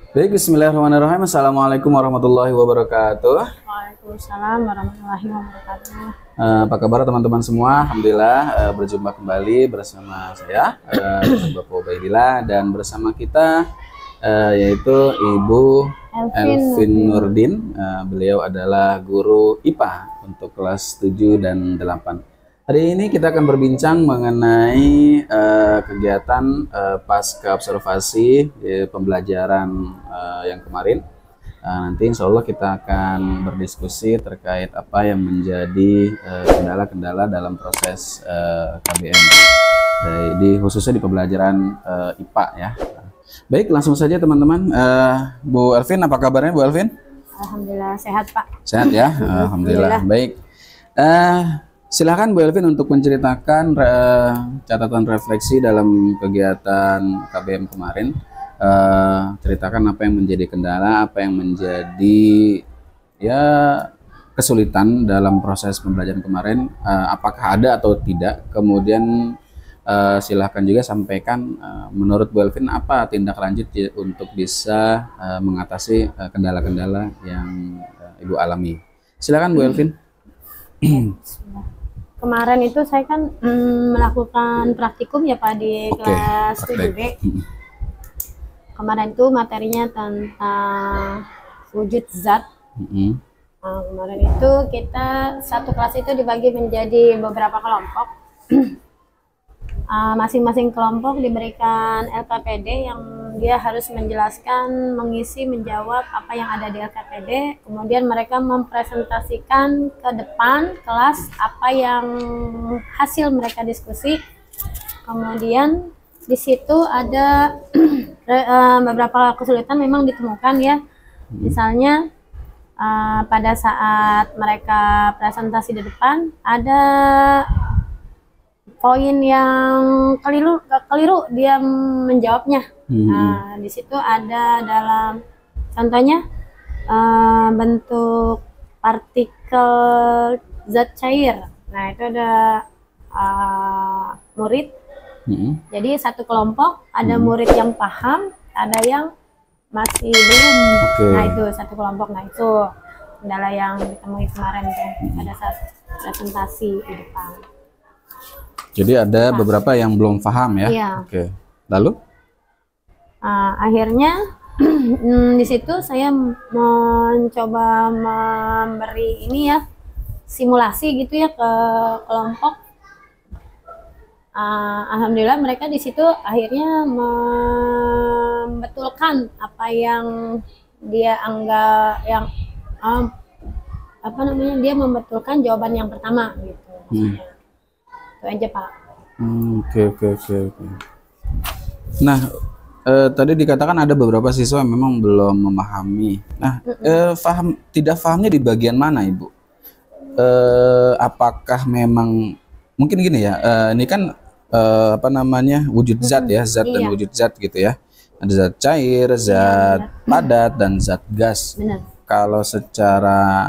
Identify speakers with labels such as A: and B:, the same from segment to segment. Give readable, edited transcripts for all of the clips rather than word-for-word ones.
A: Baik, bismillahirrahmanirrahim. Assalamualaikum warahmatullahi wabarakatuh.
B: Waalaikumsalam warahmatullahi wabarakatuh.
A: Apa kabar teman-teman semua? Alhamdulillah berjumpa kembali bersama saya, Bapak Ubaidillah, dan bersama kita yaitu Ibu Elvin Nurdin. Beliau adalah guru IPA untuk kelas 7 dan 8. Hari ini kita akan berbincang mengenai kegiatan pasca observasi pembelajaran yang kemarin. Nanti insya Allah kita akan berdiskusi terkait apa yang menjadi kendala-kendala dalam proses KBM, khususnya di pembelajaran IPA ya. Baik, langsung saja teman-teman. Bu Elvin, apa kabarnya Bu Elvin?
B: Alhamdulillah sehat Pak.
A: Sehat ya, Alhamdulillah. Baik. Silakan Bu Elvin untuk menceritakan catatan refleksi dalam kegiatan KBM kemarin. Ceritakan apa yang menjadi kendala, apa yang menjadi ya kesulitan dalam proses pembelajaran kemarin, apakah ada atau tidak. Kemudian silahkan juga sampaikan menurut Bu Elvin apa tindak lanjut untuk bisa mengatasi kendala-kendala yang Ibu alami. Silakan Bu Elvin.
B: Kemarin itu saya kan melakukan praktikum ya Pak di kelas 7B. Kemarin itu materinya tentang wujud zat. Kemarin itu kita satu kelas itu dibagi menjadi beberapa kelompok. Masing-masing kelompok diberikan LKPD yang dia harus menjelaskan, mengisi, menjawab apa yang ada di LKPD. Kemudian mereka mempresentasikan ke depan kelas apa yang hasil mereka diskusi. Kemudian di situ ada beberapa kesulitan memang ditemukan ya. Misalnya pada saat mereka presentasi di depan ada poin yang keliru dia menjawabnya. Nah, di situ ada dalam contohnya bentuk partikel zat cair. Nah, itu ada murid. Jadi satu kelompok ada murid yang paham, ada yang masih belum. Nah, itu satu kelompok. Nah, itu kendala yang ditemui kemarin kan pada saat presentasi di depan.
A: Jadi ada beberapa yang belum paham ya.
B: Iya.
A: Oke. Lalu?
B: Akhirnya di situ saya mencoba memberi ini ya simulasi gitu ya ke kelompok. Alhamdulillah mereka di situ akhirnya membetulkan apa yang dia anggap yang dia membetulkan jawaban yang pertama gitu. Itu aja Pak.
A: Oke. Nah, tadi dikatakan ada beberapa siswa yang memang belum memahami. Nah, tidak pahamnya di bagian mana Ibu? Apakah memang mungkin gini ya? Ini kan wujud zat ya, zat dan wujud zat gitu ya. Ada zat cair, zat padat, dan zat gas.
B: Benar.
A: Kalau secara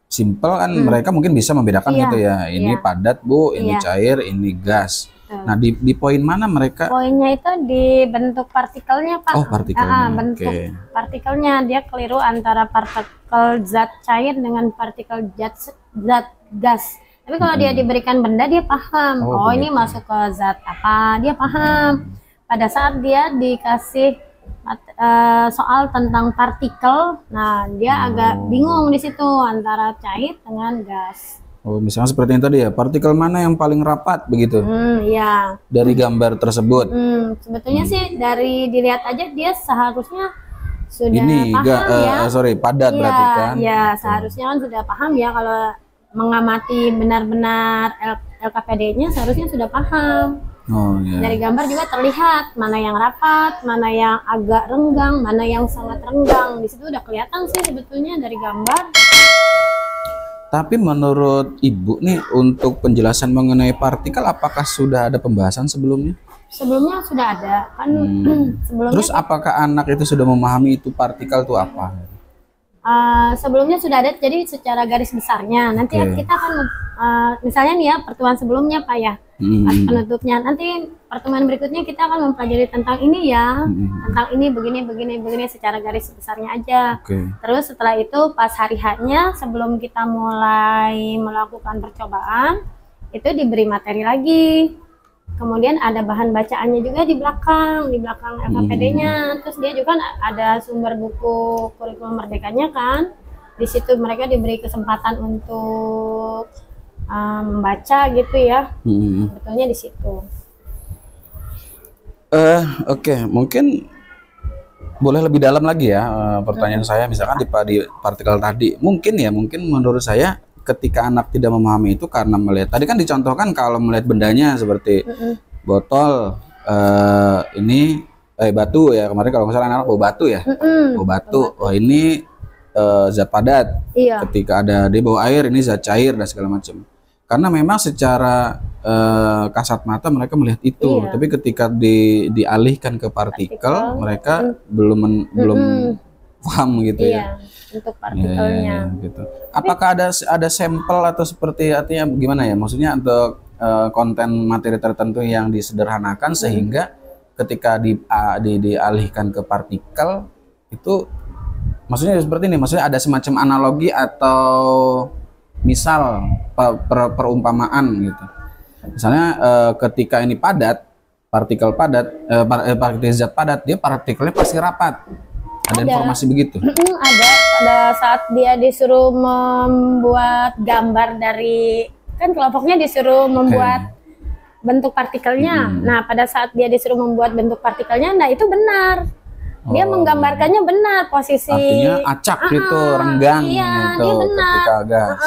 A: simpel kan mereka mungkin bisa membedakan gitu ya. Ini padat Bu, ini cair, ini gas. Nah, di poin mana mereka?
B: Poinnya itu di bentuk partikelnya Pak.
A: Oh, partikelnya.
B: Bentuk partikelnya dia keliru antara partikel zat cair dengan partikel zat gas. Tapi kalau dia diberikan benda dia paham. Oh ini masuk ke zat apa? Dia paham. Pada saat dia dikasih soal tentang partikel, nah dia agak bingung di situ antara cair dengan gas.
A: Oh, misalnya seperti yang tadi ya, partikel mana yang paling rapat begitu?
B: Iya.
A: Dari gambar tersebut.
B: Sebetulnya sih dari dilihat aja dia seharusnya sudah
A: ini
B: paham
A: padat berarti kan?
B: Iya, seharusnya kan sudah paham ya kalau mengamati benar-benar LKPD-nya seharusnya sudah paham. Dari gambar juga terlihat mana yang rapat, mana yang agak renggang, mana yang sangat renggang. Di situ udah kelihatan sih sebetulnya dari gambar.
A: Tapi menurut Ibu nih untuk penjelasan mengenai partikel apakah sudah ada pembahasan sebelumnya?
B: Sebelumnya sudah ada kan. Sebelumnya.
A: Terus apakah anak itu sudah memahami itu partikel itu apa?
B: Sebelumnya sudah ada, jadi secara garis besarnya nanti kita akan misalnya nih ya pertemuan sebelumnya Pak ya. penutupnya. Nanti pertemuan berikutnya kita akan mempelajari tentang ini ya, tentang ini begini secara garis besarnya aja. Terus setelah itu pas hari H-nya sebelum kita mulai melakukan percobaan itu diberi materi lagi. Kemudian ada bahan bacaannya juga di belakang LKPD-nya. Terus dia juga ada sumber buku kurikulum merdekanya kan. Di situ mereka diberi kesempatan untuk membaca gitu ya. Betulnya di situ.
A: Oke, mungkin boleh lebih dalam lagi ya pertanyaan saya, misalkan di partikel tadi. Mungkin menurut saya ketika anak tidak memahami itu karena melihat, tadi kan dicontohkan kalau melihat bendanya seperti botol, ini batu ya, kemarin kalau misalnya anak bawa batu ya, bawa batu, oh ini zat padat. Ketika dia bawa air, ini zat cair dan segala macam. Karena memang secara kasat mata mereka melihat itu, tapi ketika dialihkan ke partikel, mereka belum paham gitu ya.
B: Untuk partikelnya.
A: Gitu. Apakah ada sampel atau seperti, artinya gimana ya? Maksudnya untuk konten materi tertentu yang disederhanakan sehingga ketika dialihkan ke partikel itu, maksudnya seperti ini. Maksudnya ada semacam analogi atau misal perumpamaan gitu. Misalnya ketika ini padat, partikel zat padat, dia partikelnya pasti rapat. Ada informasi begitu?
B: Ada. Pada saat dia disuruh membuat gambar dari, kan kelompoknya disuruh membuat bentuk partikelnya. Nah, pada saat dia disuruh membuat bentuk partikelnya, nah itu benar. Dia menggambarkannya benar posisi.
A: Artinya acak gitu, renggang gitu ketika gas.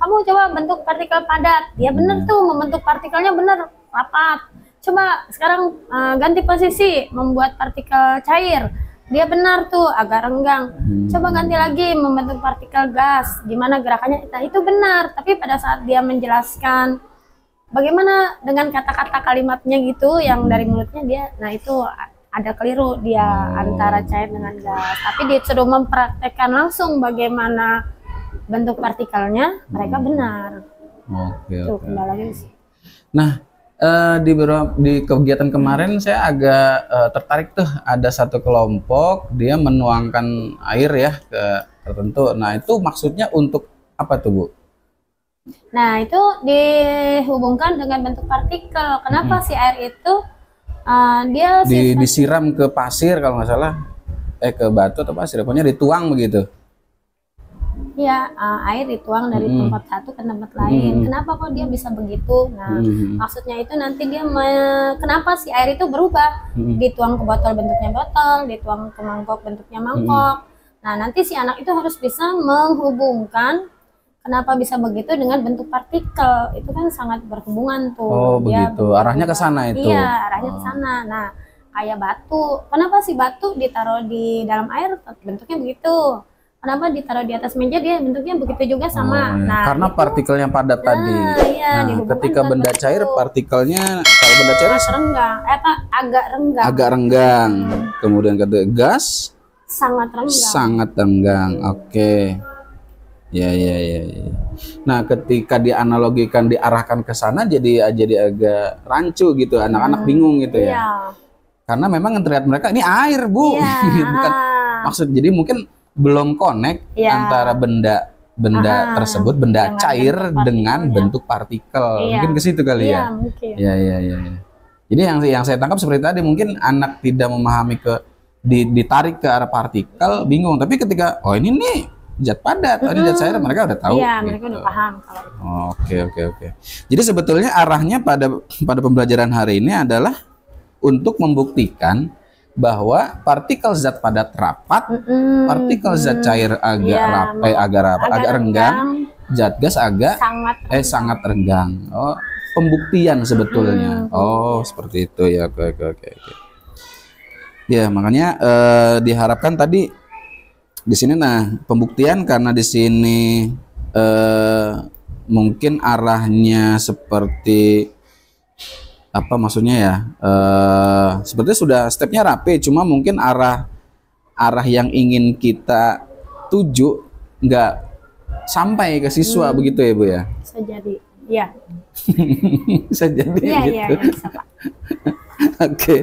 B: Kamu coba bentuk partikel padat, ya benar tuh, membentuk partikelnya benar rapat. Coba sekarang ganti posisi, membuat partikel cair. Dia benar tuh, agak renggang. Coba ganti lagi, membentuk partikel gas. Gimana gerakannya? Nah, itu benar. Tapi pada saat dia menjelaskan bagaimana dengan kata-kata kalimatnya gitu, yang dari mulutnya dia, nah itu ada keliru dia antara cair dengan gas. Tapi disuruh mempraktekkan langsung bagaimana bentuk partikelnya, mereka benar. Tuh, kembali lagi sih.
A: Nah, di kegiatan kemarin saya agak tertarik tuh, ada satu kelompok dia menuangkan air ya ke tertentu. Nah, itu maksudnya untuk apa tuh, Bu?
B: Nah, itu dihubungkan dengan bentuk partikel. Kenapa si air itu dia
A: disiram ke pasir kalau nggak salah, ke batu atau pasir, pokoknya dituang begitu.
B: Ya, air dituang dari tempat satu ke tempat lain. Kenapa kok dia bisa begitu? Nah, maksudnya itu nanti dia kenapa si air itu berubah? Dituang ke botol bentuknya botol, dituang ke mangkok bentuknya mangkok. Nah, nanti si anak itu harus bisa menghubungkan kenapa bisa begitu dengan bentuk partikel. Itu kan sangat berhubungan tuh.
A: Oh, begitu. Arahnya ke sana itu.
B: Iya, arahnya ke sana. Nah, kayak batu. Kenapa si batu ditaruh di dalam air bentuknya begitu? Kenapa ditaruh di atas meja dia bentuknya begitu juga sama? Nah,
A: karena partikelnya padat tadi.
B: Iya,
A: nah, ketika benda cair, partikelnya, kalau benda cair
B: renggang, agak renggang.
A: Agak renggang. Kemudian kata gas
B: sangat renggang.
A: Sangat renggang. Oke. Ya. Nah, ketika dianalogikan, diarahkan ke sana, jadi agak rancu gitu, anak-anak bingung gitu ya.
B: Iya.
A: Karena memang terlihat mereka ini air, Bu.
B: Iya.
A: Bukan maksud, jadi mungkin belum connect antara benda tersebut, benda cair dengan bentuk partikel. Mungkin ke situ kali ya.
B: Mungkin.
A: Ya. Jadi yang saya tangkap seperti tadi, mungkin anak tidak memahami ditarik ke arah partikel, bingung. Tapi ketika ini nih zat padat, ini zat cair, mereka udah tahu.
B: Iya,
A: gitu.
B: mereka udah paham kalau itu.
A: Oke. Jadi sebetulnya arahnya pada pembelajaran hari ini adalah untuk membuktikan bahwa partikel zat padat rapat, partikel zat cair agak renggang, zat gas sangat renggang. Oh, pembuktian sebetulnya. Seperti itu ya. Oke. Ya, makanya diharapkan tadi di sini, nah, pembuktian karena di sini mungkin arahnya seperti apa maksudnya ya, sebetulnya sudah stepnya rapi, cuma mungkin arah yang ingin kita tuju nggak sampai ke siswa, begitu ya Bu ya?
B: Bisa jadi. Iya.
A: Bisa jadi
B: Iya,
A: gitu.
B: iya, ya, bisa Pak.
A: Oke,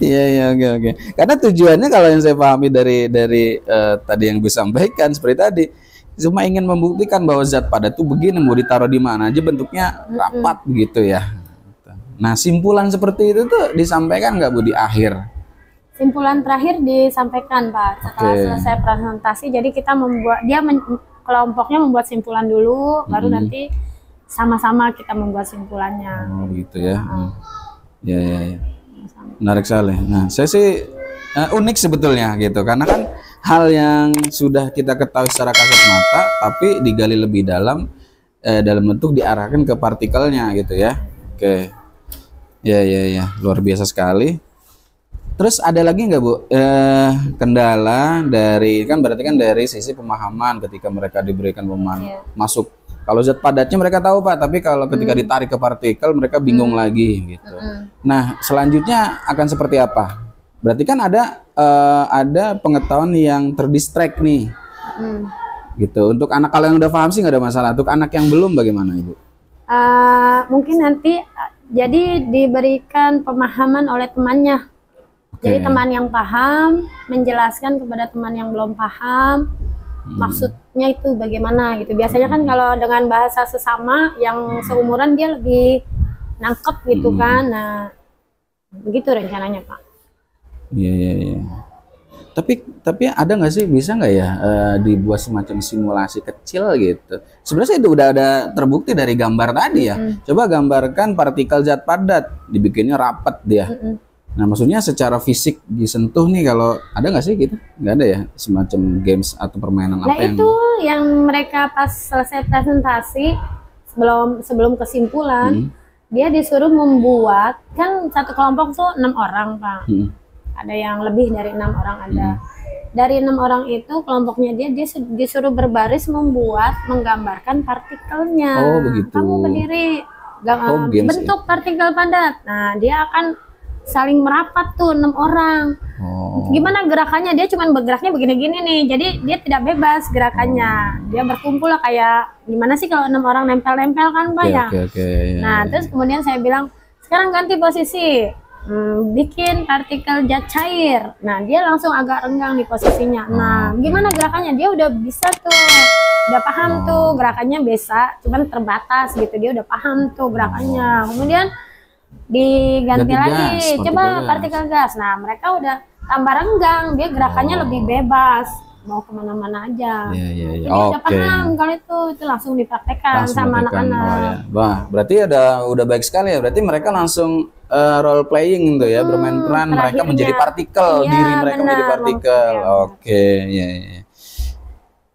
A: iya, oke. Karena tujuannya kalau yang saya pahami dari tadi yang gue sampaikan seperti tadi, cuma ingin membuktikan bahwa zat padat itu begini, mau ditaruh di mana aja bentuknya rapat begitu ya. Nah, simpulan seperti itu tuh disampaikan nggak Bu di akhir?
B: Simpulan terakhir disampaikan Pak setelah
A: Oke.
B: selesai presentasi. Jadi kita membuat kelompoknya membuat simpulan dulu, baru nanti sama-sama kita membuat simpulannya.
A: Oh gitu ya. Ya. Menarik sekali. Nah, saya sih unik sebetulnya gitu, karena kan hal yang sudah kita ketahui secara kasat mata, tapi digali lebih dalam dalam bentuk diarahkan ke partikelnya gitu ya. Oke. Ya, luar biasa sekali. Terus ada lagi nggak Bu kendala dari, kan berarti kan dari sisi pemahaman ketika mereka diberikan pemahaman masuk. Kalau zat padatnya mereka tahu Pak, tapi kalau ketika ditarik ke partikel mereka bingung lagi gitu. Nah, selanjutnya akan seperti apa? Berarti kan ada pengetahuan yang terdistract nih. Gitu. Untuk anak, kalau yang udah paham sih nggak ada masalah. Untuk anak yang belum bagaimana Ibu?
B: Mungkin nanti jadi diberikan pemahaman oleh temannya. Jadi teman yang paham menjelaskan kepada teman yang belum paham maksudnya itu bagaimana gitu. Biasanya kan kalau dengan bahasa sesama yang seumuran dia lebih nangkep gitu kan. Nah, begitu rencananya Pak.
A: Iya. Tapi ada nggak sih, bisa nggak ya dibuat semacam simulasi kecil gitu? Sebenarnya itu udah ada terbukti dari gambar tadi ya. Coba gambarkan partikel zat padat, dibikinnya rapat dia. Nah, maksudnya secara fisik disentuh nih, kalau ada nggak sih gitu? Nggak ada ya, semacam games atau permainan
B: Nah,
A: apa yang...
B: itu yang mereka pas selesai presentasi, sebelum kesimpulan, dia disuruh membuat, kan satu kelompok tuh 6 orang Pak. Ada yang lebih dari 6 orang ada. Dari 6 orang itu kelompoknya dia disuruh berbaris menggambarkan partikelnya.
A: Oh, begitu.
B: Kamu berdiri, bentuk
A: ya?
B: partikel padat. Nah, dia akan saling merapat tuh 6 orang. Gimana gerakannya? Dia cuma bergeraknya begini-gini nih. Jadi dia tidak bebas gerakannya. Dia berkumpul lah, kayak gimana sih kalau 6 orang nempel-nempel kan Pak ya. Nah, terus kemudian saya bilang, sekarang ganti posisi. Bikin partikel zat cair. Nah, dia langsung agak renggang di posisinya. Nah, gimana gerakannya? Dia udah bisa tuh, udah paham tuh gerakannya, bisa, cuman terbatas gitu. Dia udah paham tuh gerakannya. Kemudian diganti lagi, coba partikel gas. Nah, mereka udah tambah renggang, dia gerakannya lebih bebas, mau kemana-mana aja. Jadi udah paham kalau itu langsung dipraktekkan sama anak-anak.
A: Wah, berarti udah baik sekali ya. Berarti mereka langsung role playing tuh ya, bermain peran mereka menjadi partikel, diri mereka menjadi partikel. Oke, ya.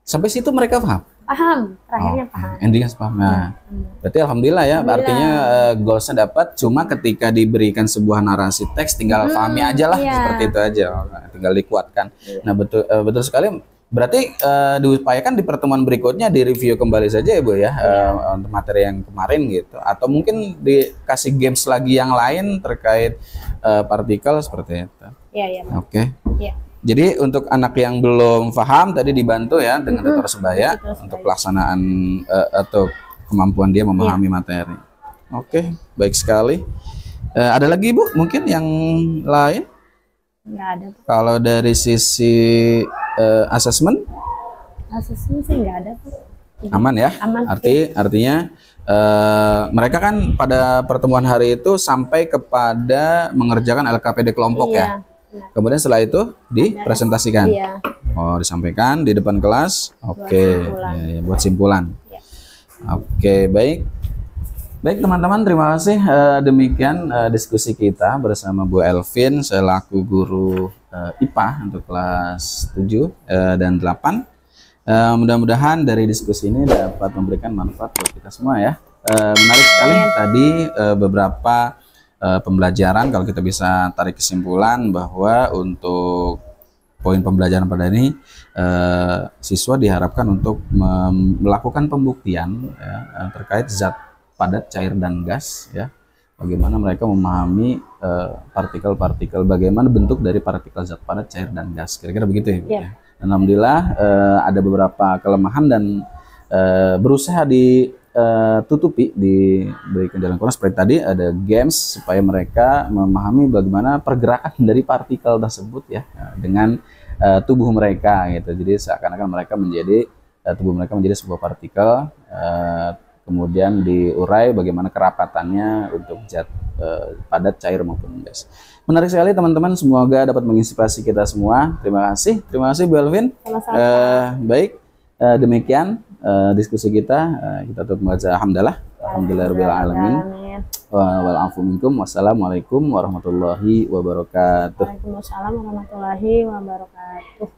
A: Sampai situ mereka paham?
B: Paham, terakhirnya paham.
A: Endingnya paham. Nah, berarti alhamdulillah ya. Artinya goalsnya dapat. Cuma ketika diberikan sebuah narasi teks, tinggal pahami aja lah, seperti itu aja. Tinggal dikuatkan. Nah, betul sekali. Berarti diupayakan di pertemuan berikutnya direview kembali saja ya Bu ya, untuk materi yang kemarin gitu. Atau mungkin dikasih games lagi yang lain terkait partikel seperti itu.
B: Iya.
A: Oke. Jadi untuk anak yang belum paham tadi dibantu ya dengan tutor sebaya untuk pelaksanaan atau kemampuan dia memahami materi. Oke, baik sekali. Ada lagi Bu mungkin yang lain?
B: Nggak ada.
A: Kalau dari sisi asesmen?
B: Asesmen sih nggak ada.
A: Aman ya?
B: Aman.
A: Artinya mereka kan pada pertemuan hari itu sampai kepada mengerjakan LKPD kelompok ya? Kemudian setelah itu dipresentasikan. Oh, disampaikan di depan kelas. Oke, buat simpulan. Oke, baik. Baik teman-teman, terima kasih. Demikian diskusi kita bersama Bu Elvin selaku guru IPA untuk kelas 7 dan 8. Mudah-mudahan dari diskusi ini dapat memberikan manfaat buat kita semua ya. Menarik sekali tadi beberapa pembelajaran. Kalau kita bisa tarik kesimpulan bahwa untuk poin pembelajaran pada ini siswa diharapkan untuk melakukan pembuktian terkait zat padat, cair dan gas ya. Bagaimana mereka memahami partikel-partikel, bagaimana bentuk dari partikel zat padat, cair dan gas. Kira-kira begitu ya, Bu, ya. Dan alhamdulillah ada beberapa kelemahan dan berusaha tutupi, diberikan jalan keluar seperti tadi ada games supaya mereka memahami bagaimana pergerakan dari partikel tersebut ya dengan tubuh mereka gitu. Jadi seakan-akan mereka menjadi tubuh mereka menjadi sebuah partikel, kemudian diurai bagaimana kerapatannya untuk zat padat, cair maupun gas. Menarik sekali teman-teman, semoga dapat menginspirasi kita semua. Terima kasih Bu Elvin. Baik, demikian diskusi kita. Kita tutup membaca alhamdulillahirabbil alamin. Wal afu minkum. Wassalamualaikum warahmatullahi wabarakatuh.
B: Waalaikumsalam warahmatullahi wabarakatuh.